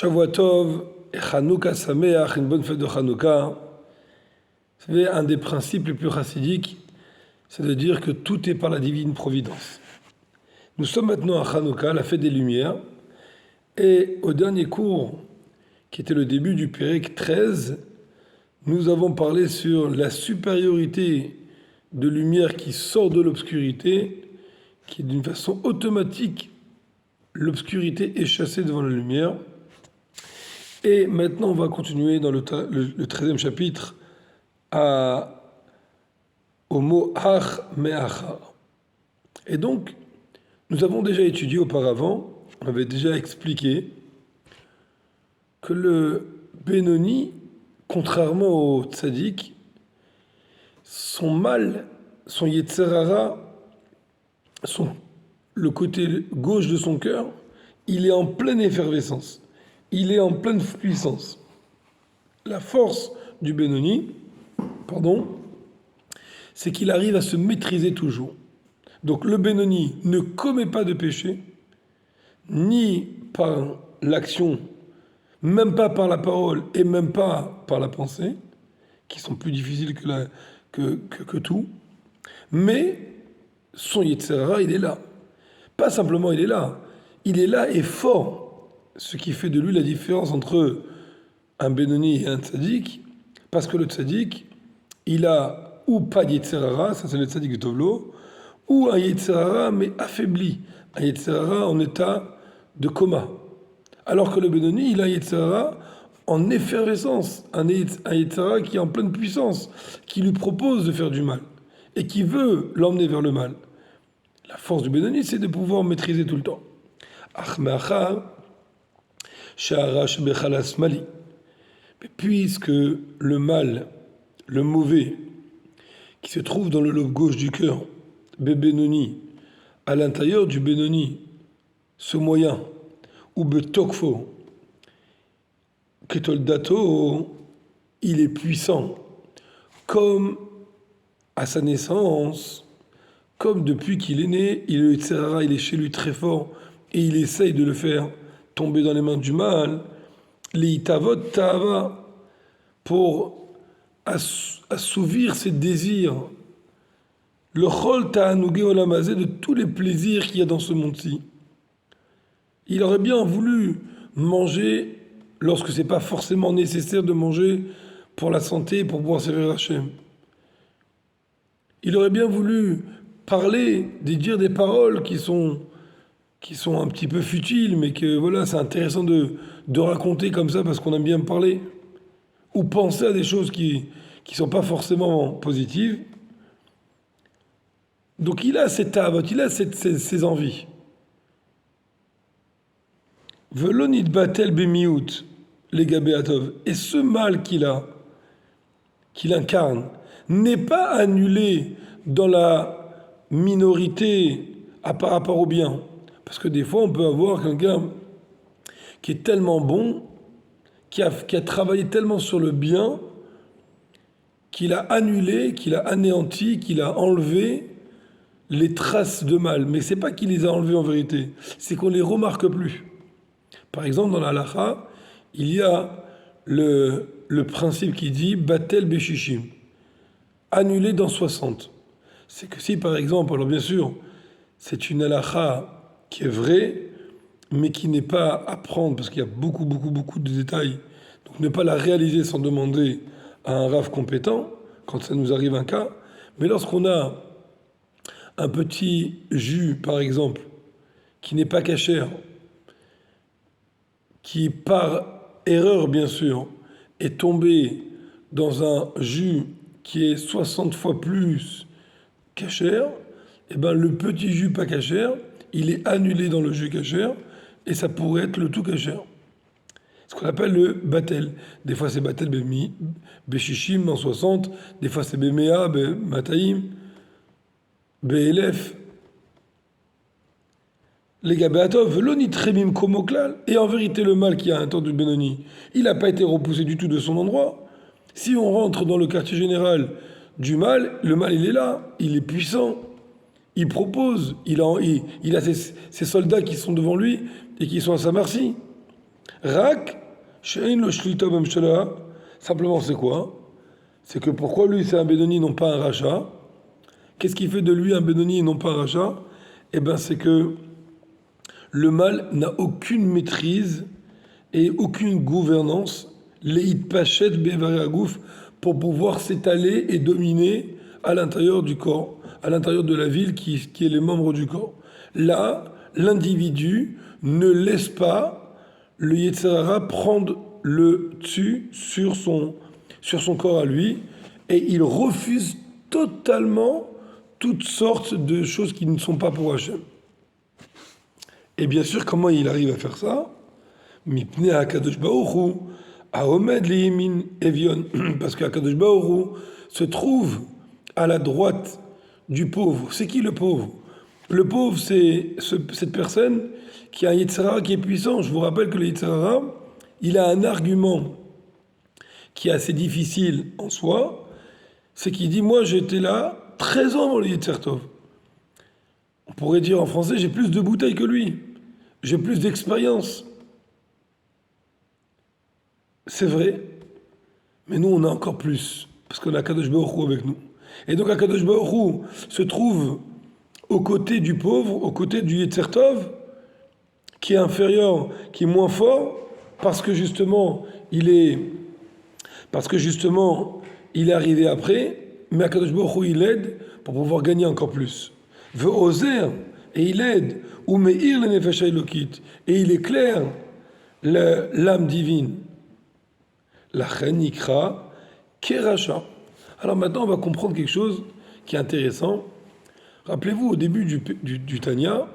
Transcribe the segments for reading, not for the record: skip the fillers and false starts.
Shavua Tov et Hanouka Sameach, une bonne fête de Hanouka. Vous savez, un des principes les plus chassidiques, c'est de dire que tout est par la divine providence. Nous sommes maintenant à Hanouka, la fête des Lumières, et au dernier cours, qui était le début du Pérec 13, nous avons parlé sur la supériorité de lumière qui sort de l'obscurité, qui d'une façon automatique, l'obscurité est chassée devant la lumière. Et maintenant, on va continuer dans le 13e chapitre au mot Ach Me'acha. Et donc, nous avons déjà étudié auparavant, on avait déjà expliqué que le Benoni, contrairement au Tzadik, son mal, son Yetzerara, le côté gauche de son cœur, il est en pleine effervescence. Il est en pleine puissance. La force du Benoni, c'est qu'il arrive à se maîtriser toujours. Donc le Benoni ne commet pas de péché, ni par l'action, même pas par la parole et même pas par la pensée, qui sont plus difficiles que tout, mais son Yetzerara, il est là. Pas simplement il est là et fort. Ce qui fait de lui la différence entre un Benoni et un Tzadik, parce que le Tzadik, il a ou pas de Yetzerara, ça c'est le Tzadik de Tovlo, ou un Yetzerara mais affaibli, un Yetzerara en état de coma. Alors que le Benoni, il a un Yetzerara en effervescence, un Yetzerara qui est en pleine puissance, qui lui propose de faire du mal, et qui veut l'emmener vers le mal. La force du Benoni, c'est de pouvoir maîtriser tout le temps. Achmeacha, Sha'arash Bechalas Mali. Mais puisque le mal, le mauvais, qui se trouve dans le lobe gauche du cœur, Benoni, à l'intérieur du Benoni, ce moyen, ou Betokfo, Ketoldato, il est puissant, comme à sa naissance, comme depuis qu'il est né, il est chez lui très fort, et il essaye de le faire tomber dans les mains du mal, les tavot ta'ava, pour assouvir ses désirs, le chol ta'anugé olamazé, de tous les plaisirs qu'il y a dans ce monde-ci. Il aurait bien voulu manger lorsque c'est pas forcément nécessaire de manger pour la santé, pour pouvoir servir Hachem. Il aurait bien voulu parler, dire des paroles qui sont un petit peu futiles, mais que voilà, c'est intéressant de raconter comme ça parce qu'on aime bien parler, ou penser à des choses qui sont pas forcément positives. Donc il a cette avot, il a ces envies. Velonit batel bemiout, les gabéatov, et ce mal qu'il incarne, n'est pas annulé dans la minorité par rapport au bien. Parce que des fois, on peut avoir quelqu'un qui est tellement bon, qui a travaillé tellement sur le bien, qu'il a annulé, qu'il a anéanti, qu'il a enlevé les traces de mal. Mais c'est pas qu'il les a enlevées en vérité, c'est qu'on les remarque plus. Par exemple, dans la halakha, il y a le principe qui dit « batel beshishim », annulé dans 60. C'est que si, par exemple, alors bien sûr, c'est une halakha qui est vraie, mais qui n'est pas à prendre, parce qu'il y a beaucoup de détails, donc ne pas la réaliser sans demander à un rav compétent, quand ça nous arrive un cas, mais lorsqu'on a un petit jus, par exemple, qui n'est pas cachère, qui par erreur bien sûr est tombé dans un jus qui est 60 fois plus cachère, et ben le petit jus pas cachère, il est annulé dans le jus cachère et ça pourrait être le tout cachère. Ce qu'on appelle le batel. Des fois c'est batel beshishim en 60, des fois c'est bemea, bemataim, beelef. Les gabéatov, l'onitremim komoklal, et en vérité le mal qui a un temps de Benoni, il n'a pas été repoussé du tout de son endroit. Si on rentre dans le quartier général du mal, le mal il est là, il est puissant, il propose, il a ses soldats qui sont devant lui et qui sont à sa merci. Rak, she'ein lo shlita b'mshala. Simplement, c'est quoi? C'est que pourquoi lui c'est un Benoni, non pas un rachat? Qu'est-ce qui fait de lui un Benoni et non pas un rachat? Eh bien, c'est que le mal n'a aucune maîtrise et aucune gouvernance, leït pachet bevaré agouf, pour pouvoir s'étaler et dominer à l'intérieur du corps, à l'intérieur de la ville qui est les membres du corps. Là, l'individu ne laisse pas le Yetzer Hara prendre le dessus sur son corps à lui, et il refuse totalement toutes sortes de choses qui ne sont pas pour Hachem. Et bien sûr, comment il arrive à faire ça? Mipnei HaKadosh Baruch Hu, Haomed Leyemin Evion, parce qu'HaKadosh Baruch Hu se trouve à la droite du pauvre. C'est qui le pauvre? Le pauvre, c'est cette personne qui a un Yetzer Hara qui est puissant. Je vous rappelle que le Yetzer Hara, il a un argument qui est assez difficile en soi, c'est qu'il dit, moi j'étais là 13 ans avant le Yetzer Tov. On pourrait dire en français, j'ai plus de bouteilles que lui, j'ai plus d'expérience. C'est vrai, mais nous on a encore plus, parce qu'on a Kadosh Baruch Hu avec nous. Et donc Kadosh Baruch Hu se trouve aux côtés du pauvre, aux côtés du Yetzer Tov, qui est inférieur, qui est moins fort, parce que justement il est arrivé après, mais Akadosh Baruch Hu il aide pour pouvoir gagner encore plus. Veut oser, et il aide, ou meir le nefesh haelokit, et il éclaire l'âme divine. La chen ikra keracha. Alors maintenant on va comprendre quelque chose qui est intéressant. Rappelez-vous, au début du Tanya,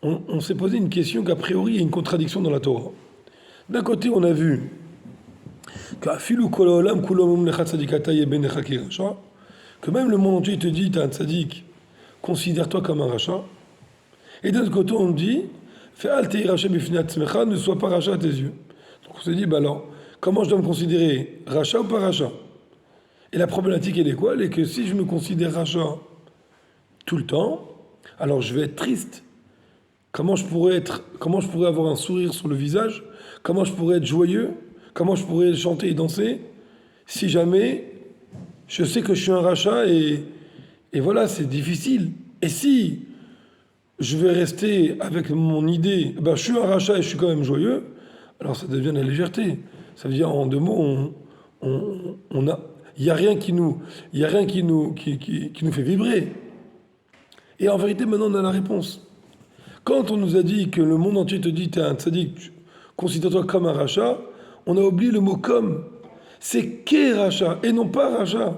on s'est posé une question qu'a priori il y a une contradiction dans la Torah. D'un côté, on a vu que même le monde entier te dit, t'es un tzaddik, considère-toi comme un rachat. Et d'un autre côté, on dit, ne sois pas rachat à tes yeux. Donc on s'est dit, alors, comment je dois me considérer, rachat ou pas rachat? Et la problématique, elle est quoi? Elle est que si je me considère rachat tout le temps, alors je vais être triste. Comment je pourrais avoir un sourire sur le visage? Comment je pourrais être joyeux? Comment je pourrais chanter et danser si jamais je sais que je suis un rachat et voilà, c'est difficile. Et si je vais rester avec mon idée, je suis un rachat et je suis quand même joyeux, alors ça devient la légèreté. Ça veut dire, en deux mots, il n'y a rien qui nous fait vibrer. Et en vérité, maintenant, on a la réponse. Quand on nous a dit que le monde entier te dit, t'es un tzaddik, considère-toi comme un rachat, on a oublié le mot comme. C'est qu'est rachat et non pas rachat.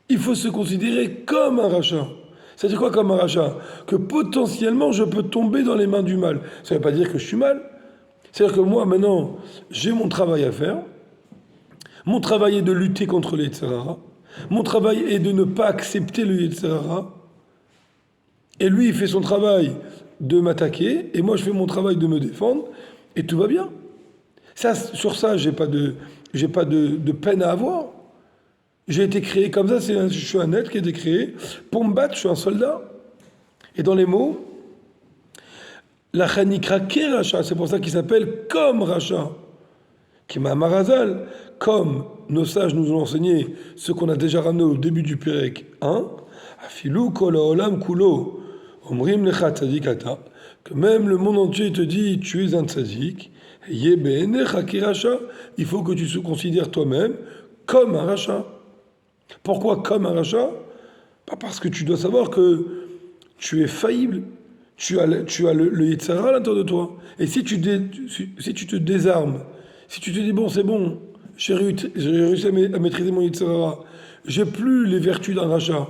Il faut se considérer comme un rachat. C'est-à-dire quoi comme un rachat? Que potentiellement je peux tomber dans les mains du mal. Ça ne veut pas dire que je suis mal. C'est-à-dire que moi maintenant, j'ai mon travail à faire. Mon travail est de lutter contre les Yetzer Hara. Mon travail est de ne pas accepter le Yetzer Hara. Et lui, il fait son travail de m'attaquer, et moi, je fais mon travail de me défendre, et tout va bien. Sur ça, j'ai pas de peine à avoir. J'ai été créé comme ça, je suis un être qui a été créé pour me battre, je suis un soldat. Et dans les mots, la chanikra ke racha, c'est pour ça qu'il s'appelle comme racha, qui m'a marazal, comme nos sages nous ont enseigné, ce qu'on a déjà ramené au début du Pérec 1, afilu kol haolam kulo, omrim lecha tzadikata, que même le monde entier te dit tu es un tzadik, il faut que tu te considères toi-même comme un rachat. Pourquoi comme un rachat? Pas parce que tu dois savoir que tu es faillible, tu as le Yetzer Hara à l'intérieur de toi. Et si tu te désarmes, si tu te dis bon c'est bon, j'ai réussi à maîtriser mon Yetzer Hara, j'ai plus les vertus d'un rachat,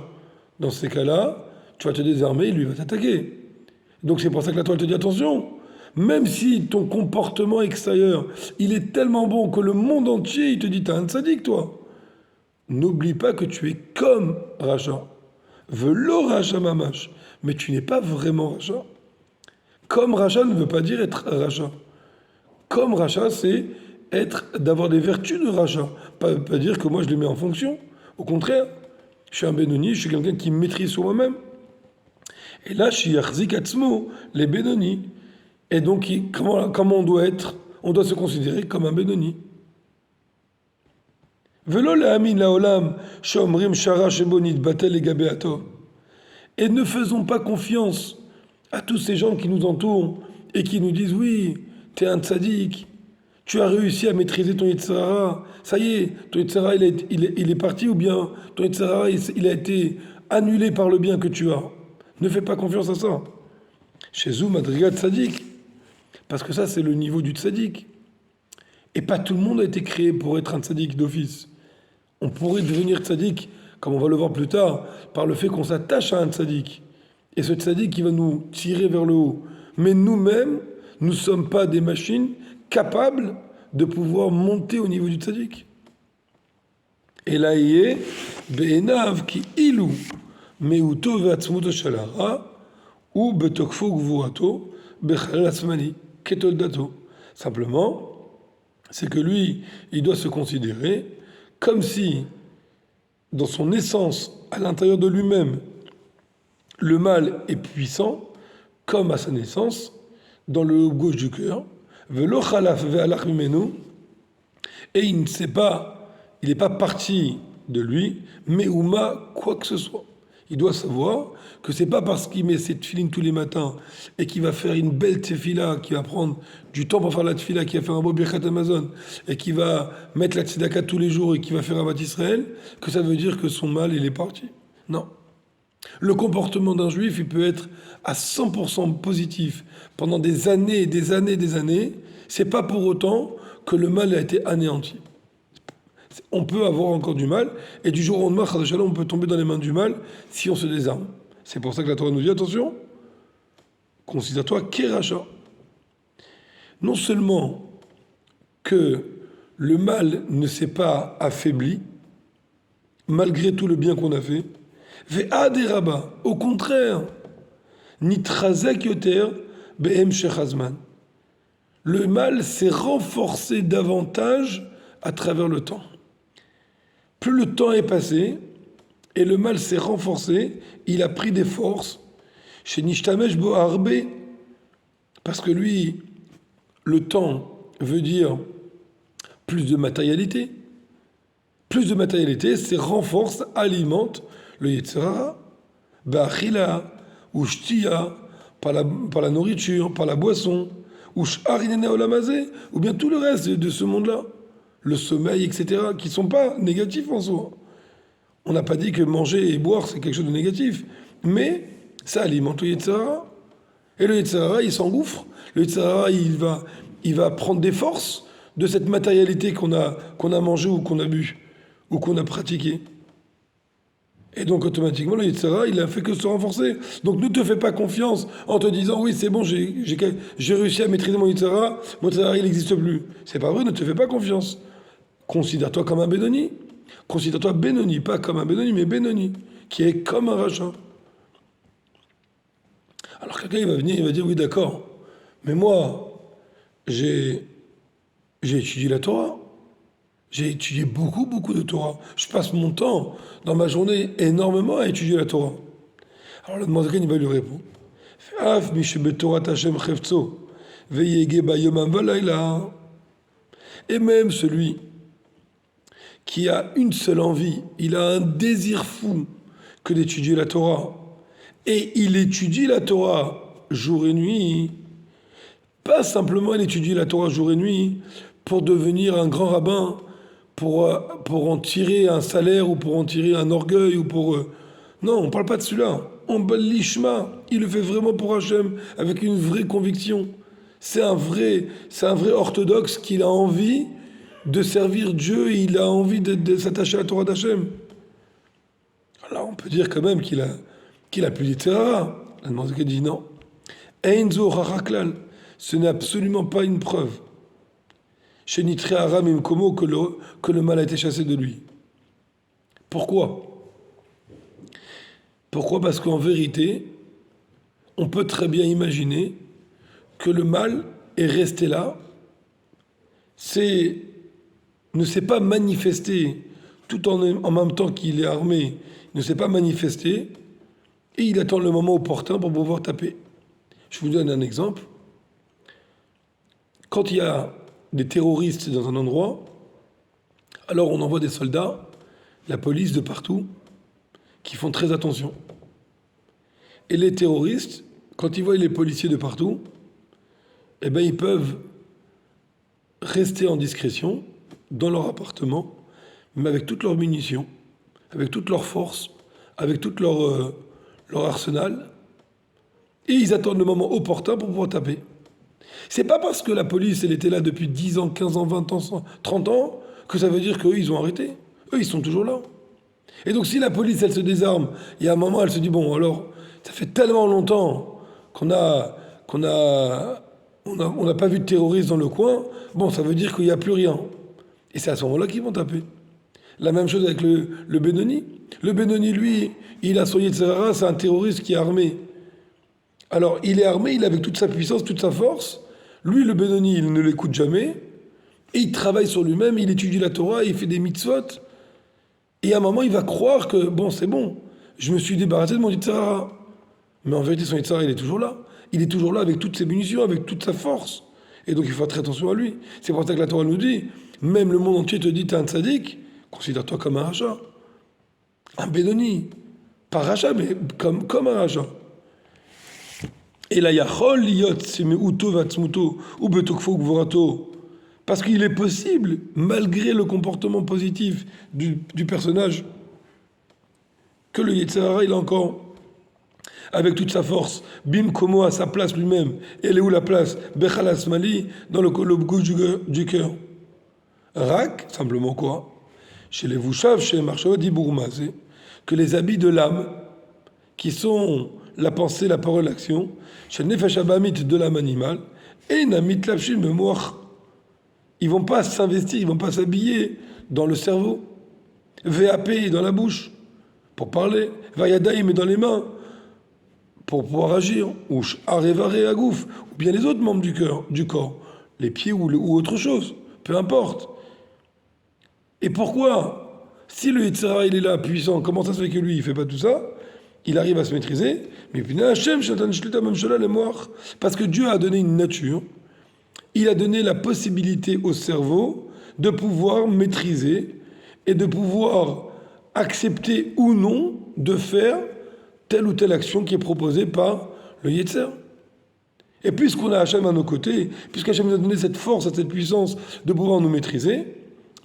dans ces cas-là, tu vas te désarmer et lui va t'attaquer. Donc c'est pour ça que la Torah te dit attention, même si ton comportement extérieur, il est tellement bon que le monde entier, il te dit t'as un tzaddik toi. N'oublie pas que tu es comme rachat. Velo rachat mamash. Mais tu n'es pas vraiment rachat. Comme rachat ne veut pas dire être rachat. Comme rachat, c'est d'avoir des vertus de rachat. Pas dire que moi je les mets en fonction. Au contraire, je suis un Benoni, je suis quelqu'un qui maîtrise sur moi-même. Et là, chez Yachzik Atzmo, les Benoni, Et donc, comment on doit être? On doit se considérer comme un Benoni. Velo la'amin la'olam shomrim shara shebonit batel et gabeato. Et ne faisons pas confiance à tous ces gens qui nous entourent et qui nous disent oui, t'es un tzaddik, tu as réussi à maîtriser ton Yetzirah, ça y est, ton Yetzirah il est parti, ou bien ton Yetzirah il a été annulé par le bien que tu as. Ne fais pas confiance à ça. Chez Zou Madriga tzaddik, parce que ça c'est le niveau du tzaddik. Et pas tout le monde a été créé pour être un tzaddik d'office. On pourrait devenir tzaddik, comme on va le voir plus tard, par le fait qu'on s'attache à un tzaddik. Et ce tzaddik qui va nous tirer vers le haut. Mais nous-mêmes, nous ne sommes pas des machines capables de pouvoir monter au niveau du tzaddik. Et là, il est be'enav ki ilou meuto ve'atzmuto shalara ou betokfo gvuato bechalal atzmani ketoldato. Simplement, c'est que lui, il doit se considérer comme si, dans son essence, à l'intérieur de lui-même, le mal est puissant, comme à sa naissance, dans le lobe gauche du cœur, velo chalaf ve'alach mimenu, et il n'est pas parti de lui, mais ouma quoi que ce soit. Il doit savoir que c'est pas parce qu'il met ses tefilines tous les matins et qu'il va faire une belle tefila, qui va prendre du temps pour faire la tefila, qui va faire un beau birkat Amazon et qui va mettre la tzedaka tous les jours et qui va faire un Avat Israël, que ça veut dire que son mal il est parti. Non. Le comportement d'un juif, il peut être à 100% positif pendant des années et des années et des années. C'est pas pour autant que le mal a été anéanti. On peut avoir encore du mal, et du jour au lendemain, on peut tomber dans les mains du mal si on se désarme. C'est pour ça que la Torah nous dit, attention, considère-toi Keracha. Non seulement que le mal ne s'est pas affaibli, malgré tout le bien qu'on a fait, Ve'ad et Rabba, au contraire, Nitrazek Yoter, Be'em Shechazman. Le mal s'est renforcé davantage à travers le temps. Plus le temps est passé et le mal s'est renforcé, il a pris des forces chez Nishtamesh Bo Arbe, parce que lui, le temps veut dire plus de matérialité. Plus de matérialité, c'est renforce, alimente le Yetzirah, Ba'achila, ou Shtia, par la nourriture, par la boisson, ou Sh'arinene Olamazé, ou bien tout le reste de ce monde-là. Le sommeil, etc., qui ne sont pas négatifs en soi. On n'a pas dit que manger et boire, c'est quelque chose de négatif, mais ça alimente le Yetzirah. Et le Yetzirah, il s'engouffre. Le Yetzirah, il va prendre des forces de cette matérialité qu'on a mangée ou qu'on a bu, ou qu'on a pratiquée. Et donc, automatiquement, le Yetzirah, il a fait que se renforcer. Donc, ne te fais pas confiance en te disant, oui, c'est bon, j'ai réussi à maîtriser mon Yetzirah, il n'existe plus. C'est pas vrai, ne te fais pas confiance. Considère-toi comme un Benoni. Considère-toi Benoni, pas comme un Benoni, mais Benoni, qui est comme un rachat. Alors quelqu'un il va venir, il va dire oui d'accord, mais moi j'ai étudié la Torah, j'ai étudié beaucoup de Torah. Je passe mon temps dans ma journée énormément à étudier la Torah. Alors le demandeur il va lui répondre. Af mi Torah Hashem chefzo veyege bayomam valayla. Et même celui qui a une seule envie, il a un désir fou que d'étudier la Torah. Et il étudie la Torah jour et nuit. Pas simplement il étudie la Torah jour et nuit pour devenir un grand rabbin, pour en tirer un salaire ou pour en tirer un orgueil ou pour... Non, on ne parle pas de celui-là. On l'ishma, il le fait vraiment pour Hachem, avec une vraie conviction. C'est un vrai orthodoxe qu'il a envie de servir Dieu et il a envie de s'attacher à la Torah d'Hachem. Alors on peut dire quand même qu'il a pu littéraire. La demande qui dit non. Einzo haraklal, ce n'est absolument pas une preuve. Chez Nitre Aram Imkomo que le mal a été chassé de lui. Pourquoi? Pourquoi? Parce qu'en vérité, on peut très bien imaginer que le mal est resté là, ne s'est pas manifesté tout en même temps qu'il est armé, ne s'est pas manifesté, et il attend le moment opportun pour pouvoir taper. Je vous donne un exemple. quand il y a des terroristes dans un endroit, alors on envoie des soldats, la police de partout, qui font très attention. Et les terroristes, quand ils voient les policiers de partout, eh ben ils peuvent rester en discrétion dans leur appartement, mais avec toutes leurs munitions, avec toutes leurs forces, avec tout leur arsenal, et ils attendent le moment opportun pour pouvoir taper. C'est pas parce que la police, elle était là depuis 10 ans, 15 ans, 20 ans, 30 ans, que ça veut dire qu'eux, ils ont arrêté. Eux, ils sont toujours là. Et donc, si la police, elle se désarme, il y a un moment, elle se dit, bon, alors, ça fait tellement longtemps qu'on n'a pas vu de terroristes dans le coin, bon, ça veut dire qu'il n'y a plus rien. Et c'est à ce moment-là qu'ils vont taper. La même chose avec le Benoni. Le Benoni, lui, il a son Yetzirah, c'est un terroriste qui est armé. Alors, il est armé, il est avec toute sa puissance, toute sa force. Lui, le Benoni, il ne l'écoute jamais. Et il travaille sur lui-même, il étudie la Torah, il fait des mitzvot. Et à un moment, il va croire que, bon, c'est bon, je me suis débarrassé de mon Yetzirah. Mais en vérité, son Yetzirah, il est toujours là. Il est toujours là avec toutes ses munitions, avec toute sa force. Et donc, il faut faire très attention à lui. C'est pour ça que la Torah nous dit, même le monde entier te dit, t'es un tzaddik, considère-toi comme un rachat. Un Benoni. Pas rachat, mais comme un rachat. Et là, yachol liyot semeuto vatzmuto ou betokfo gvorato. Parce qu'il est possible, malgré le comportement positif du personnage, que le Yetzirah, il a encore, avec toute sa force, bim komo à sa place lui-même. Elle est où la place? Bechalas mali, dans le gauche du cœur. Rak, simplement quoi? Chez les Vouchav, chez les Marshava d'Ibourmazé, que les habits de l'âme, qui sont la pensée, la parole, l'action, chez le Nefesh Abamit de l'âme animale, et Namit Lapshim Memoach. Ils vont pas s'investir, ils vont pas s'habiller dans le cerveau. VAP dans la bouche, pour parler. Vayadaïm dans les mains, pour pouvoir agir. Ou Arevare Agouf, ou bien les autres membres du corps, les pieds ou autre chose, peu importe. Et pourquoi? Si le Yetzirah, il est là, puissant, comment ça se fait que lui, il fait pas tout ça? Il arrive à se maîtriser, mais puis parce que Dieu a donné une nature, il a donné la possibilité au cerveau de pouvoir maîtriser et de pouvoir accepter ou non de faire telle ou telle action qui est proposée par le Yetzer. Et puisqu'on a Hachem à nos côtés, puisqu'Hachem nous a donné cette force, cette puissance de pouvoir nous maîtriser,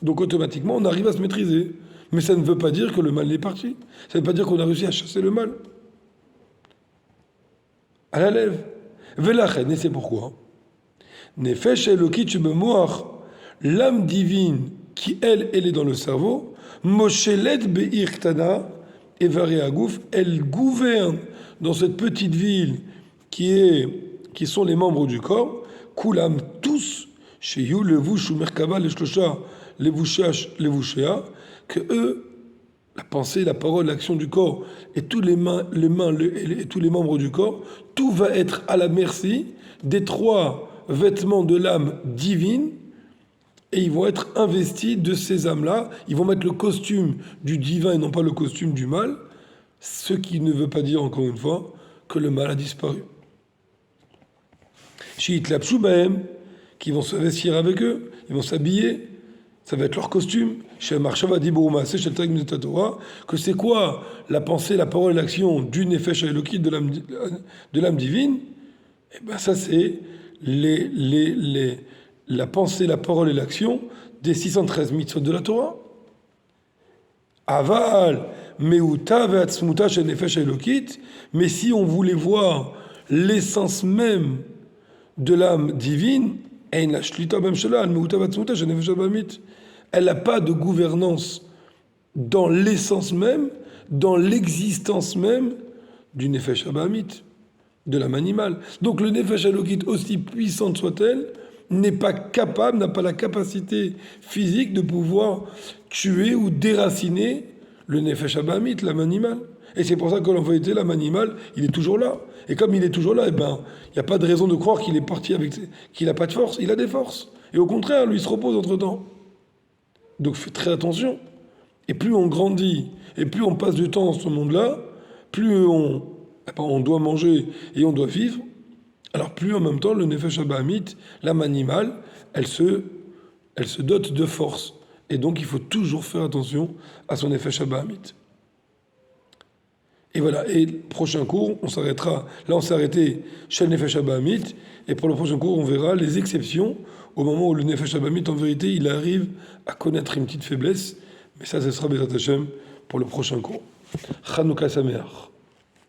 donc automatiquement on arrive à se maîtriser. Mais ça ne veut pas dire que le mal est parti. Ça ne veut pas dire qu'on a réussi à chasser le mal. À la lèvre. Velachen, et c'est pourquoi. Nefesh Elokit Shebemoach, l'âme divine qui, elle est dans le cerveau, Moshelet Be'irtana, Evare Agouf, elle gouverne dans cette petite ville qui sont les membres du corps, Kulam tous, chez You, le Vouch, ou Merkava, les Shlosha, les Vouchash, les Vouchéa, que eux, la pensée, la parole, l'action du corps et tous les mains et tous les membres du corps, tout va être à la merci des trois vêtements de l'âme divine et ils vont être investis de ces âmes-là. Ils vont mettre le costume du divin et non pas le costume du mal, ce qui ne veut pas dire, encore une fois, que le mal a disparu. Shiit Lapshubahem, qui vont se vestir avec eux, ils vont s'habiller. Ça va être leur costume. Chez Marshava Dibourma, c'est chez le Talmud de Torah, que c'est quoi la pensée, la parole et l'action du Nefesh Elokit de l'âme divine? Et bien ça c'est la pensée, la parole et l'action des 613 mitzvot de la Torah. Aval, Meuta ve'atzmuta chez Nefesh Elokit, mais si on voulait voir l'essence même de l'âme divine, elle n'a pas de gouvernance dans l'essence même, dans l'existence même du Nefesh Abamit, de l'âme animale. Donc le Nefesh Elokit, aussi puissante soit-elle, n'est pas capable, n'a pas la capacité physique de pouvoir tuer ou déraciner le Nefesh Abamit, l'âme animale. Et c'est pour ça que en vérité, l'âme animale, il est toujours là. Et comme il est toujours là, eh ben, il n'y a pas de raison de croire qu'il est parti qu'il n'a pas de force. Il a des forces. Et au contraire, lui, il se repose entre-temps. Donc faites très attention. Et plus on grandit, et plus on passe du temps dans ce monde-là, plus on doit manger et on doit vivre. Alors plus en même temps, le Nefesh Abahamit, l'âme animale, elle se dote de force. Et donc il faut toujours faire attention à son Nefesh Abahamit. Et voilà, et prochain cours, on s'arrêtera. Là, on s'est arrêté chez le Nefesh Abahamit, et pour le prochain cours, on verra les exceptions au moment où le Nefesh Abahamit, en vérité, il arrive à connaître une petite faiblesse. Mais ça, ce sera Bezat Hashem pour le prochain cours. Chanukah Sameach.